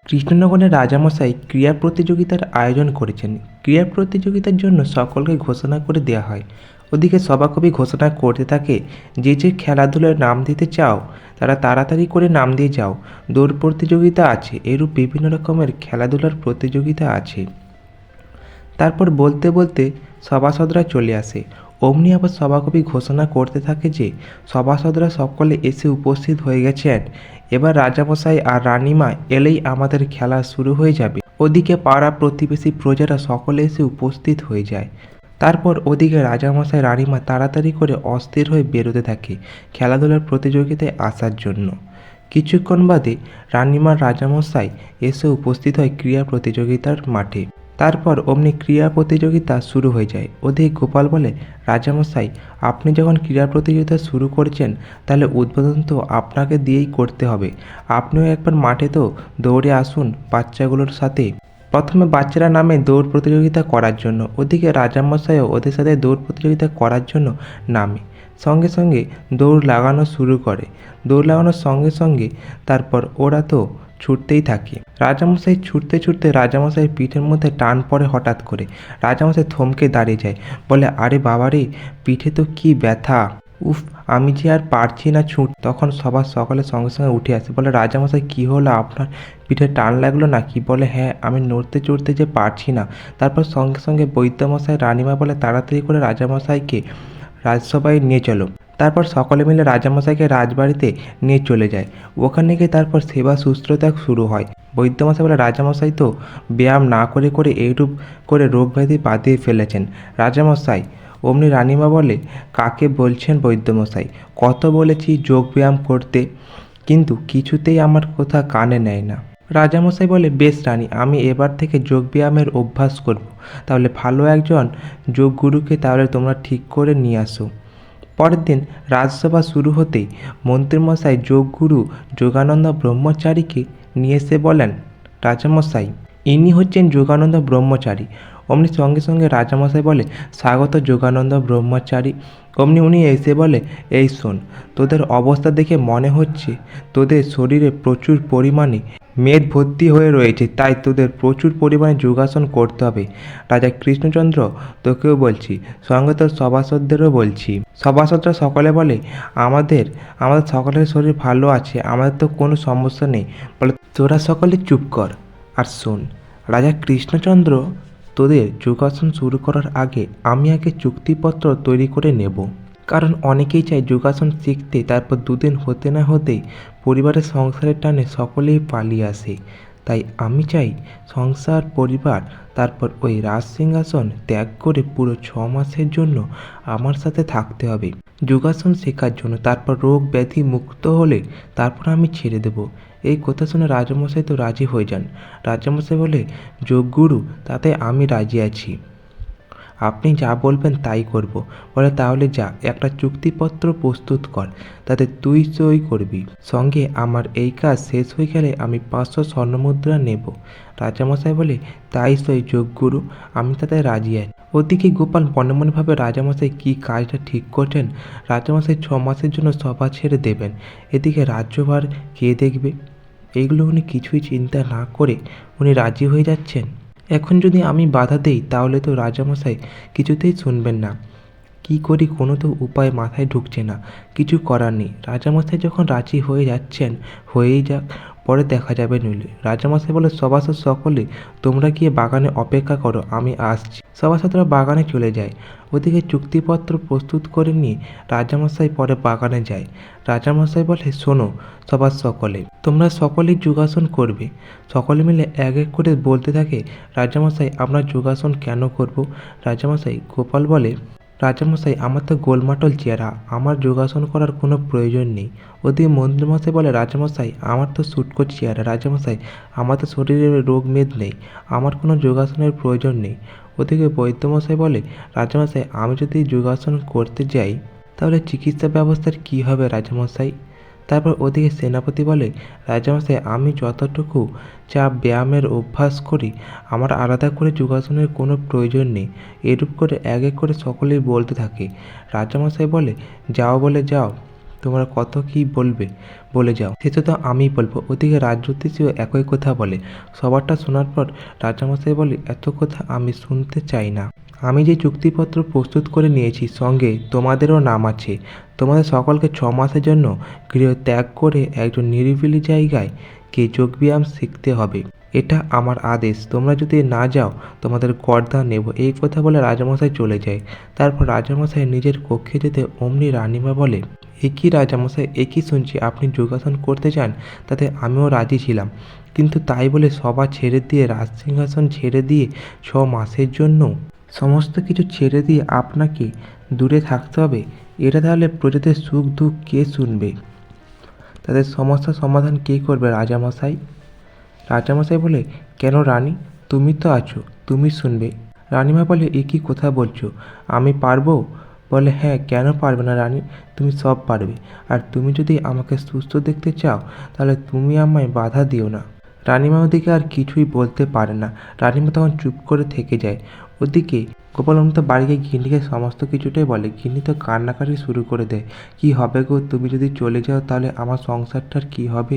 কৃষ্ণনগরের রাজামশাই ক্রীড়া প্রতিযোগিতার আয়োজন করেছেন। ক্রীড়া প্রতিযোগিতার জন্য সকলকে ঘোষণা করে দেওয়া হয়। ওদিকে সভাকবি ঘোষণা করতে থাকে, যে যে খেলাধুলার নাম দিতে চাও তারা তাড়াতাড়ি করে নাম দিয়ে যাও। দৌড় প্রতিযোগিতা আছে, এরূপ বিভিন্ন রকমের খেলাধুলার প্রতিযোগিতা আছে। তারপর বলতে বলতে সভাসদরা চলে আসে। অমনি আবার সভাকবি ঘোষণা করতে থাকে যে সভাসদরা সকলে এসে উপস্থিত হয়ে গেছেন। এবার রাজামশাই আর রানীমা এলেই আমাদের খেলা শুরু হয়ে যাবে। ওদিকে পাড়া প্রতিবেশী প্রজারা সকলে এসে উপস্থিত হয়ে যায়। তারপর ওদিকে রাজামশাই রানীমা তাড়াতাড়ি করে অস্থির হয়ে বেরোতে থাকে খেলাধুলার প্রতিযোগিতায় আসার জন্য। কিছুক্ষণ বাদে রানীমার রাজামশাই এসে উপস্থিত হয় ক্রীড়া প্রতিযোগিতার মাঠে। তারপর অমনি ক্রীড়া প্রতিযোগিতা শুরু হয়ে যায়। ওদিকে গোপাল বলে, রাজামশাই আপনি যখন ক্রীড়া প্রতিযোগিতা শুরু করেছেন তাহলে উদ্বোধন তো আপনাকে দিয়েই করতে হবে। আপনিও একবার মাঠে তো দৌড়ে আসুন বাচ্চাগুলোর সাথে। প্রথমে বাচ্চারা নামে দৌড় প্রতিযোগিতা করার জন্য। ওদিকে রাজামশাইও ওদের সাথে দৌড় প্রতিযোগিতা করার জন্য নামে। সঙ্গে সঙ্গে দৌড় লাগানো শুরু করে। দৌড় লাগানোর সঙ্গে সঙ্গে তারপর ওরা তো ছুটতেই থাকে। রাজামশাই ছুটতে ছুটতে রাজামশাইয়ের পিঠের মধ্যে টান পড়ে হঠাৎ করে। রাজামশাই থমকে দাঁড়িয়ে যায়, বলে, আরে বাবারে, পিঠে তো কি ব্যথা! উফ, আমি যে আর পারছি না ছুট। তখন সবার সকলে সঙ্গে সঙ্গে উঠে আসে, বলে, রাজামশাই কী হলো আপনার? পিঠে টান লাগলো নাকি? বলে, হ্যাঁ, আমি নড়তে চড়তে যে পারছি না। তারপর সঙ্গে সঙ্গে বৈদ্যমশাই রানীমা বলে, তাড়াতাড়ি করে রাজামশাইকে রাজসভায় নিয়ে চলো। তারপর সকলে মিলে রাজামশাইকে রাজবাড়িতে নিয়ে চলে যায়। ওখানে গিয়ে তারপর সেবা শুশ্রূষা শুরু হয়। বৈদ্যমশাই বলে, রাজামশাই তো ব্যায়াম না করে করে এইরূপ করে রোগ ব্যাধি বাঁধিয়ে ফেলেছেন রাজামশাই। অমনি রানীমা বলে, কাকে বলছেন বৈদ্যমশাই? কত বলেছি যোগ ব্যায়াম করতে, কিন্তু কিছুতেই আমার কথা কানে নেয় না। রাজামশাই বলে, বেশ রানী, আমি এবার থেকে যোগ ব্যায়ামের অভ্যাস করব। তাহলে ভালো একজন যোগগুরুকে তাহলে তোমরা ঠিক করে নিয়ে আসো। পরের দিন রাজসভা শুরু হতেই মন্ত্রীমশাই যোগগুরু যোগানন্দ ব্রহ্মচারীকে নিয়ে এসে বলেন, রাজামশাই ইনি হচ্ছেন যোগানন্দ ব্রহ্মচারী। অমনি সঙ্গে সঙ্গে রাজামশাই বলে, স্বাগত যোগানন্দ ব্রহ্মচারী। অমনি উনি এসে বলে, এই শোন, তোদের অবস্থা দেখে মনে হচ্ছে তোদের শরীরে প্রচুর পরিমাণে মেদ ভর্তি হয়ে রয়েছে, তাই তোদের প্রচুর পরিমাণে যোগাসন করতে হবে। রাজা কৃষ্ণচন্দ্র, তোকেও বলছি, সঙ্গে তোর সভাসদদেরও বলছি। সভাসদরা সকলে বলে, আমাদের আমাদের সকলের শরীর ভালো আছে, আমাদের তো কোনো সমস্যা নেই। বলে, তোরা সকলে চুপ কর আর শোন। রাজা কৃষ্ণচন্দ্র, তোদের যোগাসন শুরু করার আগে আমি আগে চুক্তিপত্র তৈরি করে নেব। কারণ অনেকেই চায় যোগাসন শিখতে, তারপর দুদিন হতে না হতেই পরিবারের সংসারের টানে সকলেই পালিয়ে আসে। তাই আমি চাই সংসার, পরিবার, তারপর ওই রাজ সিংহাসন ত্যাগ করে পুরো 6 মাসের জন্য আমার সাথে থাকতে হবে যোগাসন শেখার জন্য। তারপর রোগ ব্যাধি মুক্ত হলে তারপর আমি ছেড়ে দেব। এই কথা শুনে রাজামশাই তো রাজি হয়ে যান। রাজামশাই বলে, যোগগুরু, তাতে আমি রাজি আছি, আপনি যা বলবেন তাই করব। বলে, তাহলে যা, একটা চুক্তিপত্র প্রস্তুত কর, তাতে তুই সই করবি। সঙ্গে আমার এই কাজ শেষ হয়ে গেলে আমি 500 স্বর্ণমুদ্রা নেব। রাজামশাই বলে, তাই সই যোগগুরু, আমি তাতে রাজি আছি। ওদিকে গোপাল মনে মনে ভাবে রাজামশাই কী কাজটা ঠিক করছেন। রাজামশাই 6 মাসের জন্য সভা ছেড়ে দেবেন, এদিকে রাজ্যভার কে দেখবে? এইগুলো উনি কিছুই চিন্তা না করে উনি রাজি হয়ে যাচ্ছেন। এখন যদি আমি বাধা দেই তাহলে তো রাজামশাই কিছুতেই শুনবেন না। কি করি, কোনো তো উপায় মাথায় ঢুকছে না। কিছু করার নেই। রাজামশাই যখন রাজি হয়ে যাচ্ছেন, হয়েই যাক, পরে দেখা যাবে নইলে। রাজামশাই বলে, সভাসদ সকলে তোমরা গিয়ে বাগানে অপেক্ষা করো, আমি আসছি। সভাসদরা বাগানে চলে যায়। ওদিকে চুক্তিপত্র প্রস্তুত করে নিয়ে রাজামশাই পরে বাগানে যায়। রাজামশাই বলে, শোনো সবার সকলে, তোমরা সকলেই যোগাসন করবে। সকলে মিলে এক এক করে বলতে থাকে, রাজামশাই আমরা যোগাসন কেন করব? রাজামশাই গোপাল বলে, রাজামশাই আমার তো গোলমাটল চেহারা, আমার যোগাসন করার কোনো প্রয়োজন নেই। ওদিকে মন্ত্রীমশাই বলে, রাজামশাই আমার তো সুটকো চেহারা, রাজামশাই আমার তো শরীরে রোগ মেদ নেই, আমার কোনো যোগাসনের প্রয়োজন নেই। ওদিকে বৈদ্যমশাই বলে, রাজামশাই আমি যদি যোগাসন করতে যাই তাহলে চিকিৎসা ব্যবস্থার কী হবে রাজামশাই? তারপর ওদিকে সেনাপতি বলে, রাজামশাই আমি যতটুকু ব্যায়ামের অভ্যাস করি, আমার আলাদা করে যোগাসনের কোনো প্রয়োজন নেই। এরূপ করে এক এক করে সকলেই বলতে থাকে। রাজামশাই বলে, যাও বলে যাও, তোমরা কত কি বলবে বলে যাও, সেটা তো আমিই বলবো। ওদিকে রাজজ্যোতিষীও একই কথা বলে। সবারটা শোনার পর রাজামশাই বলে, এত কথা আমি শুনতে চাই না। আমি যে চুক্তিপত্র প্রস্তুত করে নিয়েছি, সঙ্গে তোমাদেরও নাম আছে। তোমাদের সকলকে 6 মাসের জন্য গৃহ ত্যাগ করে একজন নিরিবিলি জায়গায় গিয়ে যোগব্যায়াম শিখতে হবে। এটা আমার আদেশ। তোমরা যদি না যাও তোমাদের গর্দা নেব। এই কথা বলে রাজামশাই চলে যায়। তারপর রাজামশাই নিজের কক্ষে যেতে অমনি রানীমা বলে, এ কি রাজামশাই, এ কি শুনছি আপনি যোগাসন করতে চান? তাতে আমিও রাজি ছিলাম, কিন্তু তাই বলে সভা ছেড়ে দিয়ে, রাজসিংহাসন ছেড়ে দিয়ে, 6 মাসের জন্য সমস্ত কিছু ছেড়ে দিয়ে আপনাকে দূরে থাকতে হবে? এটা তাহলে প্রজাদের সুখ দুঃখ কে শুনবে? তাদের সমস্যার সমাধান কে করবে রাজামশাই? রাজামশাই বলে, কেন রানী, তুমি তো আছো, তুমি শুনবে। রানীমা বলে, এ কী কথা বলছো, আমি পারবো? বলে, হ্যাঁ, কেন পারবে না রানী, তুমি সব পারবে। আর তুমি যদি আমাকে সুস্থ দেখতে চাও তাহলে তুমি আমায় বাধা দিও না। রানীমা ওদিকে আর কিছুই বলতে পারে না। রানীমা তখন চুপ করে থেকে যায়। ওদিকে গোপাল তো বাড়ি গিয়ে গিন্নিকে সমস্ত কিছুটাই বলে। গিন্নি তো কান্নাকাটি শুরু করে দেয়। কি হবে গো, তুমি যদি চলে যাও তাহলে আমার সংসারটার কি হবে,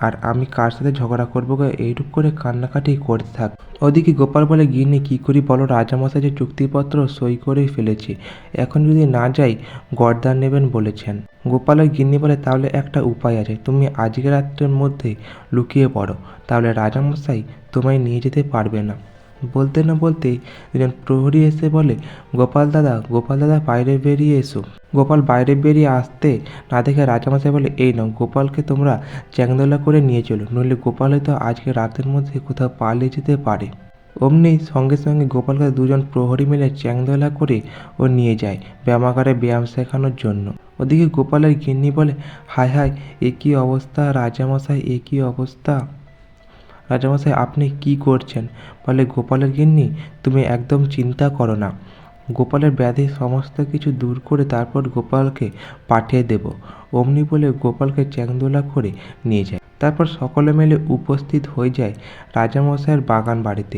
আর আমি কার সাথে ঝগড়া করবো গো? এইরূপ করে কান্নাকাটি করতে থাক। ওদিকে গোপাল বলে, গিন্নি কী করি বলো, রাজামশাই যে চুক্তিপত্র সই করেই ফেলেছে, এখন যদি না যাই গর্দান নেবেন বলেছেন। গোপালের গিন্নি বলে, তাহলে একটা উপায় আছে, তুমি আজকে রাত্রের মধ্যে লুকিয়ে পড়ো, তাহলে রাজামশাই তোমায় নিয়ে যেতে পারবে না। বলতে না বলতেই একজন প্রহরী এসে বলে, গোপাল দাদা বাইরে বেরিয়ে এসো। গোপাল বাইরে বেরিয়ে আসতে না দেখে রাজামশাই বলে, এই নাও, গোপালকে তোমরা চ্যাংদোলা করে নিয়ে চলো, নইলে গোপাল হয়তো আজকে রাতের মধ্যে কোথাও পালিয়ে যেতে পারে। অমনি সঙ্গে সঙ্গে গোপালকে 2জন প্রহরী মিলে চ্যাংদোলা করে ও নিয়ে যায় ব্যায়ামাগারে ব্যায়াম শেখানোর জন্য। ওদিকে গোপালের গিন্নি বলে, হায় হায়, এ কী অবস্থা রাজামশাই, এ কী অবস্থা রাজামশাই, আপনি কি করছেন? বলে গোপালের গিন্নি, তুমি একদম চিন্তা করো না, গোপালের ব্যাধি সমস্ত কিছু দূর করে তারপর গোপালকে পাঠিয়ে দেব। অমনি বলে গোপালকে চ্যাংদোলা করে নিয়ে যায়। তারপর সকলে মিলে উপস্থিত হয়ে যায় রাজামশাইয়ের বাগান বাড়িতে।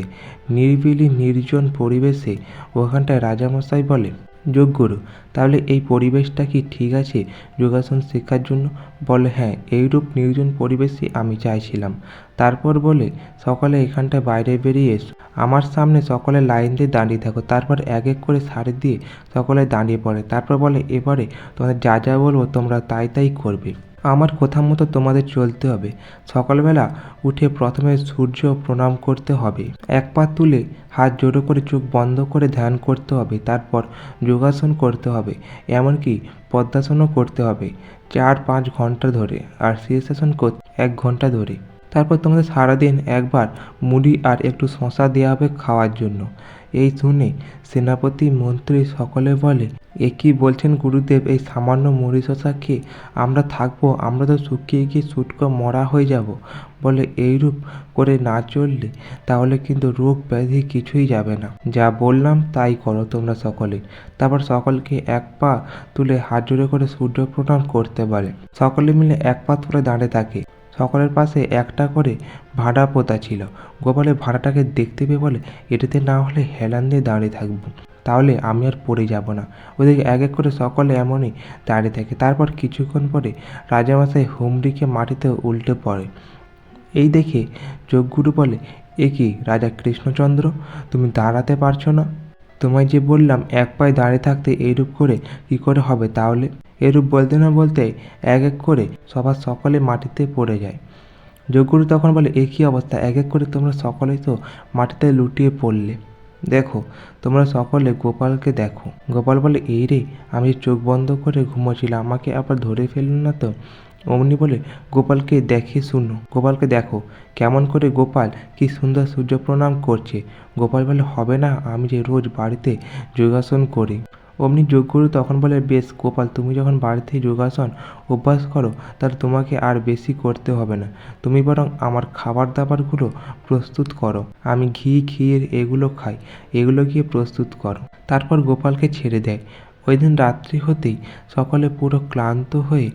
নিরিবিলি নির্জন পরিবেশে ওখানটায় রাজামশাই বলে, যোগগুরু, তাহলে এই পরিবেশটা কি ঠিক আছে যোগাসন শেখার জন্য? বলে, হ্যাঁ, এইরূপ নির্জন পরিবেশই আমি চাইছিলাম। তারপর বলে, সকলে এখানটায় বাইরে বেরিয়ে এসো, আমার সামনে সকলে লাইন দিয়ে দাঁড়িয়ে থাকো। তারপর এক এক করে সারি দিয়ে সকলে দাঁড়িয়ে পড়ে। তারপর বলে, এবারে তোমাদের যা যা বলবো তোমরা তাই তাই করবে, আমার কথা মতো তোমাদের চলতে হবে। সকালবেলা উঠে প্রথমে সূর্য প্রণাম করতে হবে, এক পা তুলে হাত জোড়ো করে চোখ বন্ধ করে ধ্যান করতে হবে। তারপর যোগাসন করতে হবে, এমনকি পদ্মাসনও করতে হবে 4-5 ঘন্টা ধরে, আর শীর্ষাসন 1 ঘন্টা ধরে। তারপর তোমাদের সারাদিন একবার মুড়ি আর একটু শশা দেওয়া হবে খাওয়ার জন্য। এই শুনে সেনাপতি মন্ত্রী সকলে বলে, এ কী বলছেন গুরুদেব, এই সামান্য মুড়ি শশা খেয়ে আমরা থাকবো? আমরা তো শুকিয়ে গিয়ে শুটকো মরা হয়ে যাব। বলে, এইরূপ করে না চললে তাহলে কিন্তু রোগ ব্যাধি কিছুই যাবে না। যা বললাম তাই করো তোমরা সকলে। তারপর সকলকে এক পা তুলে হাত জোড়ে করে সূর্য প্রণাম করতে বলে। সকলে মিলে এক পা তুলে দাঁড়িয়ে থাকে। সকলের পাশে একটা করে ভাঁড়া পোতা ছিল। গোপালের ভাঁড়াটাকে দেখতে পেয়ে বলে, এটাতে না হলে হেলান দিয়ে দাঁড়িয়ে থাকবো, তাহলে আমি আর পড়ে যাব না। ওদিকে এক এক করে সকলে এমনই দাঁড়িয়ে থাকে। তারপর কিছুক্ষণ পরে রাজামশাই হুমড়িকে মাটিতে উল্টে পড়ে। এই দেখে যোগগুরু বলে, এ কি রাজা কৃষ্ণচন্দ্র, তুমি দাঁড়াতে পারছো না? তোমায় যে বললাম এক পায়ে দাঁড়িয়ে থাকতে, এইরূপ করে কি করে হবে তাহলে? এরূপ বলতে না বলতে এক এক করে সবার সকলে মাটিতে পড়ে যায়। যোগগুরু তখন বলে, এ কী অবস্থা, এক এক করে তোমরা সকলেই তো মাটিতে লুটিয়ে পড়লে। দেখো, তোমরা সকলে গোপালকে দেখো। গোপাল বলে, এই রে, আমি চোখ বন্ধ করে ঘুমোচ্ছিলাম, আমাকে আবার ধরে ফেলল না তো? অমনি বলে, গোপালকে দেখে শুনো, গোপালকে দেখো কেমন করে গোপাল কি সুন্দর সূর্য প্রণাম করছে। গোপাল বলে, হবে না, আমি যে রোজ বাড়িতে যোগাসন করি। অমনি যোগগুরু তখন বলে, বেশ গোপাল, তুমি যখন বাড়িতে যোগাসন অভ্যাস করো তাহলে তোমাকে আর বেশি করতে হবে না। তুমি বরং আমার খাবার দাবারগুলো প্রস্তুত করো, আমি ঘি ক্ষীর এগুলো খাই, এগুলো গিয়ে প্রস্তুত করো। তারপর গোপালকে ছেড়ে দেয়। ওই দিন রাত্রি হতেই সকলে পুরো ক্লান্ত হয়ে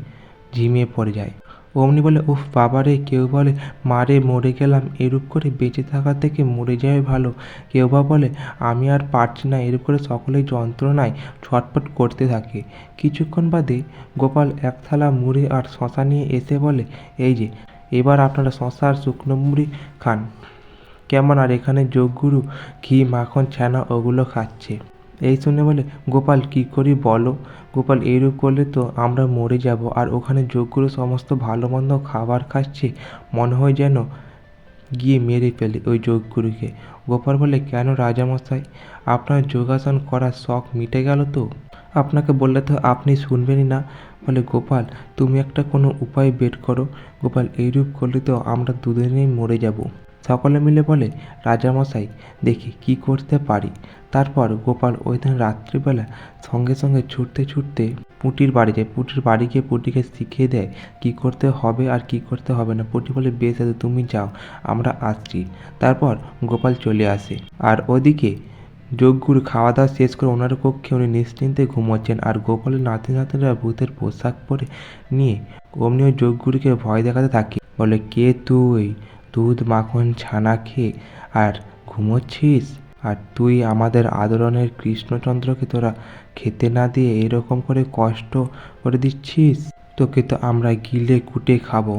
ঝিমিয়ে পড়ে যায়। অমনি বলে, উফ বাবা রে, কেউ বলে মারে মরে গেলাম, এরূপ করে বেঁচে থাকা থেকে মরে যাওয়াই ভালো। কেউ বা বলে আমি আর পারছি না। এরূপ করে সকলেই যন্ত্রণায় ছটফট করতে থাকে। কিছুক্ষণ বাদে গোপাল এক থালা মুড়ি আর শশা নিয়ে এসে বলে, এই যে এবার আপনারা শশা আর শুকনো মুড়ি খান কেমন। আর এখানে যোগগুরু ঘি মাখন ছানা ওগুলো খাচ্ছে। এই শুনে বলে, গোপাল কি করি বলো। গোপাল, এইরূপ করলে তো আমরা মরে যাব। আর ওখানে যোগগুরু সমস্ত ভালো মন্দ খাবার খাচ্ছে, মনে হয় যেন গিয়ে মেরে ফেলে ওই যোগগুরুকে। গোপাল বলে, কেন রাজামশাই, আপনার যোগাসন করার শখ মিটে গেল তো? আপনাকে বললে তো আপনি শুনবেনই না। বলে, গোপাল তুমি একটা কোনো উপায় বের করো। গোপাল, এইরূপ করলে তো আমরা দুদিনেই মরে যাব। সকলে মিলে বলে, রাজামশাই দেখি কি করতে পারি। তারপর গোপাল ওই দিন রাত্রিবেলা সঙ্গে সঙ্গে ছুটতে ছুটতে পুঁটির বাড়ি যায়। পুঁটির বাড়ি গিয়ে পুঁটিকে শিখিয়ে দেয় কি করতে হবে আর কি করতে হবে না। পুঁটি বলে, বেশ আছে, তুমি যাও, আমরা আসছি। তারপর গোপাল চলে আসে। আর ওদিকে যোগগুরু খাওয়া দাওয়া শেষ করে ওনার কক্ষে উনি নিশ্চিন্তে ঘুমোচ্ছেন। আর গোপালের নাতি নাতনিরা ভূতের পোশাক পরে নিয়ে অমনি ওই যোগগুরুকে ভয় দেখাতে থাকে। বলে, কে তুই? দুধ মাখন ছানা খেয়ে আর ঘুমোচ্ছিস? আর তুই আমাদের আদরণের কৃষ্ণচন্দ্রকে তোরা খেতে না দিয়ে এরকম করে কষ্ট করে দিচ্ছিস? তোকে তো আমরা গিলে কুটে খাবো।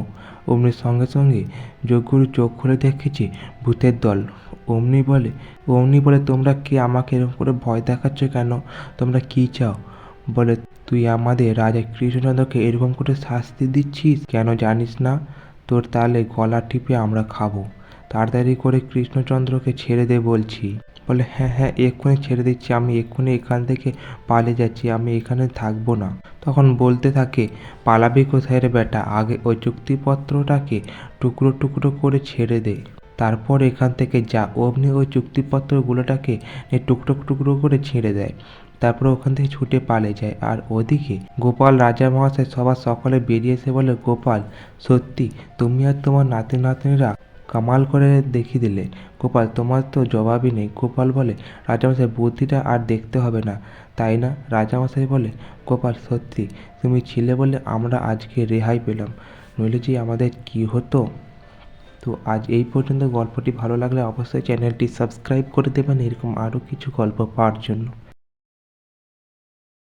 অমনি সঙ্গে সঙ্গে যোগগুরু চোখ খুলে দেখেছে ভূতের দল। অমনি বলে তোমরা কে? আমাকে এরকম করে ভয় দেখাচ্ছ কেন? তোমরা কি চাও? বলে, তুই আমাদের রাজা কৃষ্ণচন্দ্রকে এরকম করে শাস্তি দিচ্ছিস কেন জানিস না? তোর তাহলে গলা টিপে আমরা খাবো। তাড়াতাড়ি করে কৃষ্ণচন্দ্রকে ছেড়ে দে বলছি। বলে, হ্যাঁ হ্যাঁ, এক্ষুনি ছেড়ে দিচ্ছি। আমি এক্ষুনি এখান থেকে পালিয়ে যাচ্ছি, আমি এখানে থাকবো না। তখন বলতে থাকে, পালাবি কোথায় রে বেটা? আগে ওই চুক্তিপত্রটাকে টুকরো টুকরো করে ছেড়ে দে, তারপর এখান থেকে যা। অমনি ওই চুক্তিপত্রগুলোটাকে টুকরো টুকরো করে ছেড়ে দেয়। তারপর ওখান থেকে ছুটে পালিয়ে যায়। আর ওদিকে গোপাল রাজা মহাশয় সবার সকলে বেরিয়ে এসে বলে, গোপাল সত্যি তুমি আর তোমার নাতি নাতনিরা কামাল করে দেখিয়ে দিলে। গোপাল, তোমার তো জবাবই নেই। গোপাল বলে, রাজামশাই বুদ্ধিটা আর দেখতে হবে না, তাই না? রাজামশাই বলে, গোপাল সত্যি তুমি ছিলে বলে আমরা আজকে রেহাই পেলাম, নইলে যে আমাদের কি হতো। তো আজ এই পর্যন্ত। গল্পটি ভালো লাগলে অবশ্যই চ্যানেলটি সাবস্ক্রাইব করে দেবেন এরকম আরও কিছু গল্প পাওয়ার জন্য।